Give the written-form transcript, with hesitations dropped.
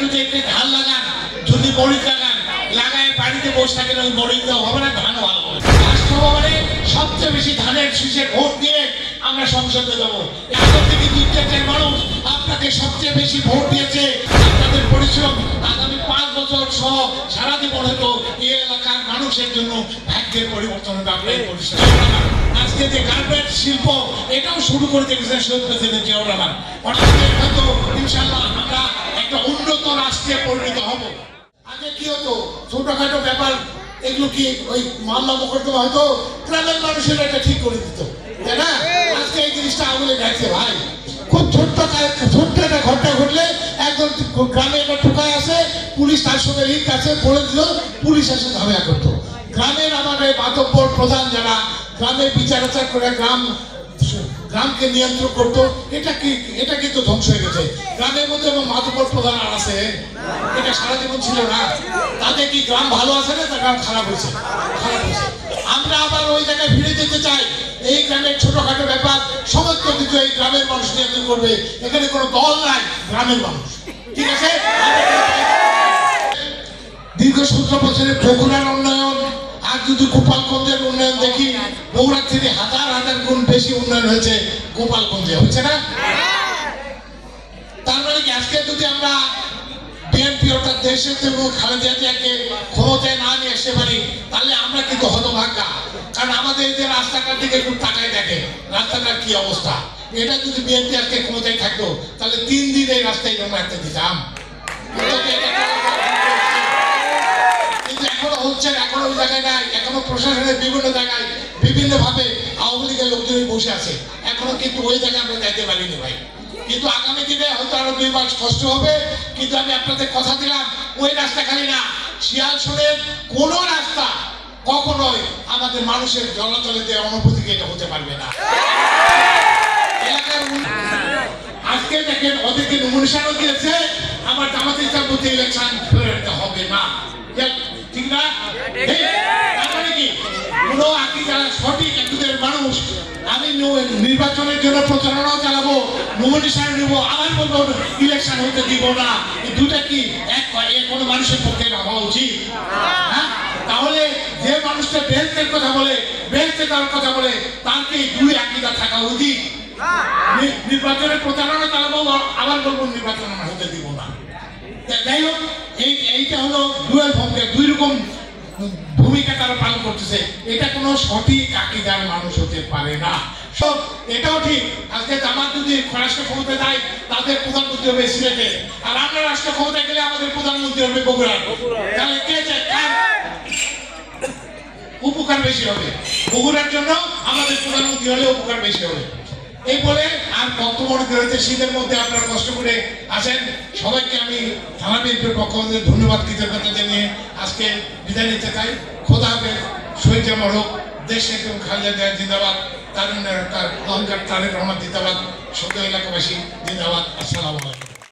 যদি একটু ধান লাগান, যদি মরিচ লাগায় বাড়িতে বসে থাকেন, ওই মরিচ হবে না, ধানও ভালো হবে। রাষ্ট্র ভবনে সবচেয়ে বেশি ধানের শীষের ভোট দিয়ে আমরা সংসদে যাবো। এখন থেকে 2-4 মানুষ আপনাকে সবচেয়ে বেশি ভোট দিয়েছে। আপনাদের পরিশ্রম আগামী 5 বছর সহ সারা জীবন হয়তো এই এলাকার মানুষের জন্য ভাগ্যের পরিবর্তন হবে। আপনার পরিশ্রম আজকে যে গার্মেন্ট শিল্প এটাও শুরু করে দিয়েছেন শহীদ প্রেসিডেন্ট জিয়াউর রহমান। অর্থাৎ হয়তো ইনশাআল্লাহ আমরা একটা উন্নত রাষ্ট্রে পরিণত হব। আগে কি হতো, ছোটখাটো ব্যাপার এগুলো কি ওই মামলা মোকদ্দমা হয়তো গ্রামের মানুষের এটা ঠিক করে দিত, তাই না? আজকে এই জিনিসটা আমলে গেছে ভাই। খুব ছোট্ট একটা ঘটনা ঘটলে একজন গ্রামে একটা টোকায় আছে, পুলিশ তার সঙ্গে লিঙ্ক আছে, বলে দিল, পুলিশ এসে ঝামেলা করতো। গ্রামের আমাদের মাতব্বর প্রধান যারা গ্রামে বিচার আচার করে গ্রামকে নিয়ন্ত্রণ করতো, এটা কিন্তু ধ্বংস হয়ে গেছে। গ্রামের মধ্যে এবং মাতব্বর প্রধান আর আছে, এটা সারা জীবন ছিল না। তাতে কি গ্রাম ভালো আছে না, তার গ্রাম খারাপ হয়েছে? আমরা আবার ওই জায়গায় ফিরে যেতে চাই। এই গ্রামের ছোটখাটো ব্যাপার সমস্ত কিছু এই গ্রামের মানুষ নিয়ন্ত্রণ করবে। এখানে কোনো দল নাই, গ্রামের মানুষ, ঠিক আছে? দীর্ঘ 17 বছরের বগুড়ার উন্নয়ন আর যদি গোপালগঞ্জের উন্নয়ন দেখি, বগুড়ার থেকে হাজার হাজার গুণ বেশি উন্নয়ন হয়েছে গোপালগঞ্জে, হচ্ছে না? তার মানে কি আজকে যদি আমরা বিএনপি অর্থাৎ দেশের খালেদা জিয়াকে ক্ষমতায় না নিয়ে আসতে পারি, তাহলে আমরা কিন্তু হতভাগ্যা। কারণ আমাদের যে রাস্তাটার দিকে একটু তাকায় দেখে রাস্তাটার কি অবস্থা। এটা যদি বিএনপি আজকে ক্ষমতায় থাকতো তাহলে 3 দিন এই রাস্তায় আমরা একটা দিতাম। কিন্তু এখনো হচ্ছে না, এখনো ওই জায়গায় নাই। এখনো প্রশাসনের বিভিন্ন জায়গায় বিভিন্ন ভাবে আওয়ামী লীগের লোকজনই বসে আছে। এখনো কিন্তু ওই জায়গায় আমরা যাইতে পারিনি ভাই। কিন্তু আগামী দিনে হয়তো আরো 2 মাস কষ্ট হবে। কিন্তু আমি আপনাদের কথা দিলাম, ওই রাস্তা খালি না, শিয়ালসোলের কোন রাস্তা কখনোই আমাদের মানুষের চলাচলে যে অনুভূতিকে এটা হতে পারবে না। আজকে দেখেন ওদেরকে নমিনেশনও দিয়েছে, আমার জামাতে ইসলাম প্রতি ইলেকশন হবে না, ঠিক না? তার মানে কি কোনো আকি যারা সঠিক একজনের মানুষ, আমি নির্বাচনের জন্য প্রচারণাও চালাবো, নমিনেশন নেবো, আমার বলবো ইলেকশন হতে দিব না। এই দুটা কি এক কোনো মানুষের পক্ষে হওয়া উচিত? হ্যাঁ, তাহলে যে মানুষটা বেহেশতের কথা বলে, বেহেশতে যাওয়ার কথা বলে, তার কি 2 আকীদা থাকা উচিত? নির্বাচনের প্রচারণা চালাবো, আবার বলবো নির্বাচন হতে দিব না। যাই হোক, এইটা হলো দুয়ের ভূমিকা, 2 রকম ভূমিকা তারা পালন করতেছে। এটা কোনো সঠিক আকীদার মানুষ হতে পারে না। সব এটাও ঠিক, আজকে জামাত যদি রাষ্ট্র ক্ষমতায় যায় তাদের প্রধানমন্ত্রী হবে সিলেটে, আর আমরা রাষ্ট্র ক্ষমতায় গেলে আমাদের প্রধানমন্ত্রী হবে বগুড়ার। তাহলে কে উপকার বেশি হবে? বগুড়ার জন্য আমাদের প্রধানমন্ত্রী হলে উপকার বেশি হবে। এই বলে আর বক্তব্য রয়েছে, শীতের মধ্যে আপনারা কষ্ট করে আসেন। সবাইকে আমি থানা বিএনপির পক্ষ থেকে ধন্যবাদ কৃতজ্ঞতা জানিয়ে আজকে বিদায় নিতে চাই। খোদা হাফেজ। শহীদ জামাল হোক, দেশ এবং খালেদা জিয়া জিন্দাবাদ, তার অহংকার তারেক রহমান জিন্দাবাদ, সদ্য এলাকাবাসী জিন্দাবাদ। আসসালামু আলাইকুম।